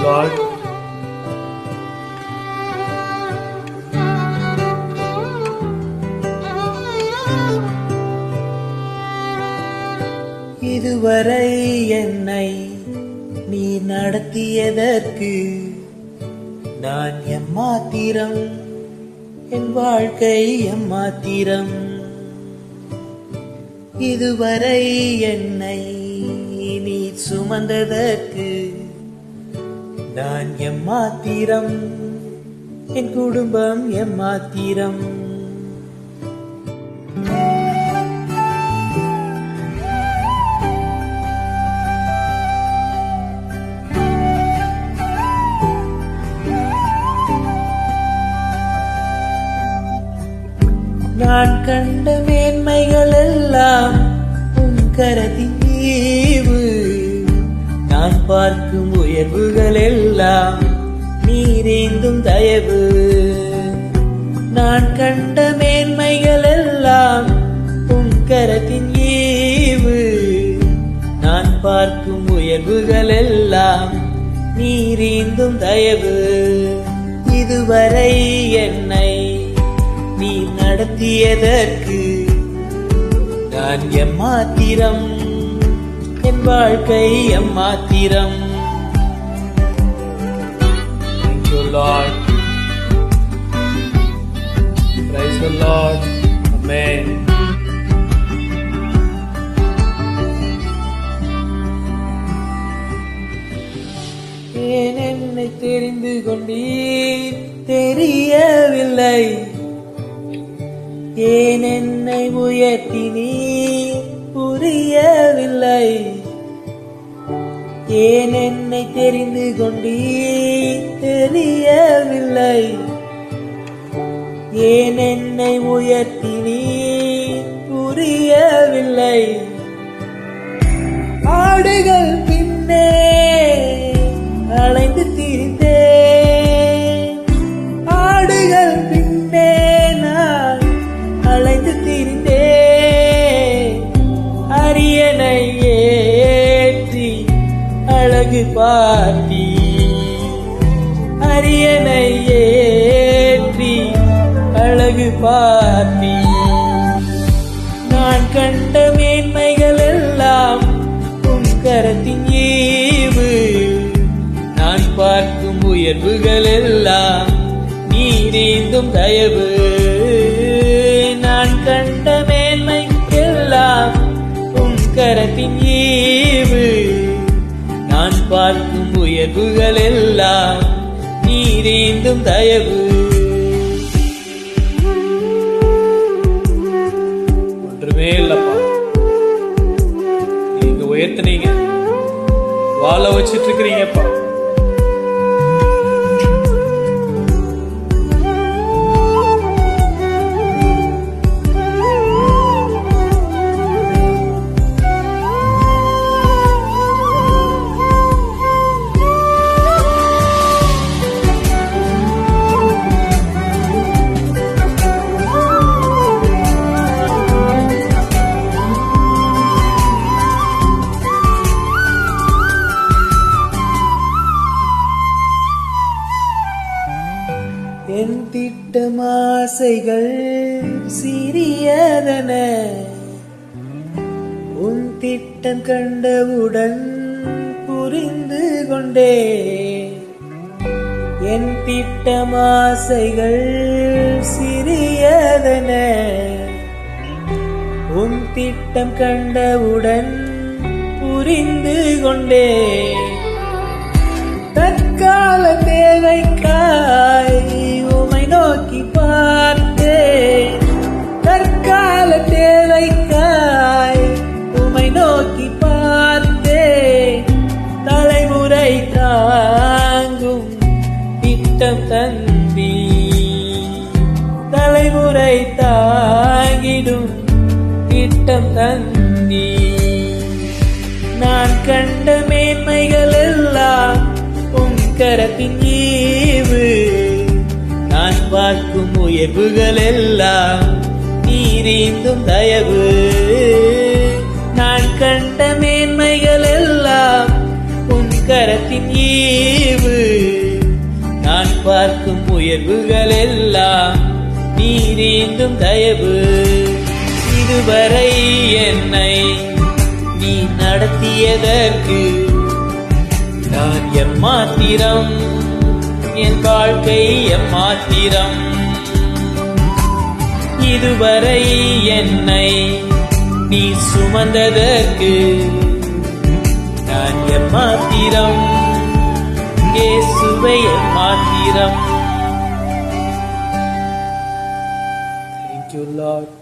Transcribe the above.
Lord. இதுவரை என்னை நீ நடத்தியதற்கு நான் எம்மாத்திரம், என் வாழ்க்கை எம்மாத்திரம். இதுவரை என்னை நீ சுமந்ததற்கு நான் எம்மாத்திரம், என் குடும்பம் எம்மாத்திரம். நான் கண்ட மேன்மைகள் எல்லாம் உன் கரத்தின் ஈவு, நான் பார்க்கும் உயர்வுகள் எல்லாம் நீரேந்தும் தயவு. நான் கண்ட மேன்மைகள் எல்லாம் உன் கரத்தின் ஈவு, நான் பார்க்கும் உயர்வுகள் எல்லாம் நீரேந்தும் தயவு. இதுவரை என்னை நீ நடத்தியதற்கு நான் எம்மாத்திரம், என் வாழ்க்கை எம்மாத்திரம். Thank you, Lord. Praise the Lord. Amen. ஏன் என்னை தெரிந்து கொண்டீர் தெரியவில்லை, ஏன் என்னை உயர்த்தினீர் புரியவில்லை. ஏன் என்னை தெரிந்து கொண்டீர் தெரியவில்லை, ஏன் என்னை உயர்த்தினீர் புரியவில்லை. ஆடுகள் பின்னே அலைந்து திரிந்தேன், ஆடுகள் பின்னே நான் அலைந்து திரிந்தேன். அரியணை ஏற்றி அழகு பார்த்தி, அரியணை ஏற்றி அழகு பார்த்தி. நான் கண்ட மேன்மைகள் எல்லாம் உன் கரத்தின் ஈவு, நான் பார்க்கும் உயர்வுகள் எல்லாம் நீரேந்தும் தயவு. நான் கண்ட மேன்மை எல்லாம் உன் கரத்தின் ஈவு, நான் பார்க்கும் உயர்வுகள் எல்லாம் நீரேந்தும் தயவு. ஒன்றுமே இல்லப்பா, நீங்க உயர்த்தினீங்க, வாழ வச்சிட்டு இருக்கிறீங்கப்பா. என் திட்டம் ஆசைகள் சிறியதன, உன் திட்டம் கண்டவுடன் புரிந்து கொண்டே. என் திட்டம் ஆசைகள் சிறியதன, உன் திட்டம் கண்டவுடன் புரிந்து கொண்டே. தற்கால தேவைக்காய் உமை நோக்கி பார்த்தேன், தற்கால தேவைக்காய் உமை நோக்கி பார்த்தேன். தலைமுறை தாங்கும் திட்டம் தந்தி, தலைமுறை தாங்கிடும் திட்டம் தந்தி. நான் கண்ட மேன்மைகள் எல்லாம் உன் கரத்தின் ஈவு, நான் பார்க்கும் உயர்வுகள் எல்லாம் நீரேந்தும் தயவு. நான் கண்ட மேன்மைகள் எல்லாம் உன் கரத்தின் ஈவு, உயர்வுகள் எல்லாம் நீரேந்தும் தயவு. இதுவரை என்னை நீ நடத்தியதற்கு நான் எம்மாத்திரம், என் வாழ்க்கை எம்மாத்திரம். இதுவரை என்னை நீ சுமந்ததற்கு நான் எம்மாத்திரம், இயேசுவே எம்மாத்திரம். Thank you, Lord.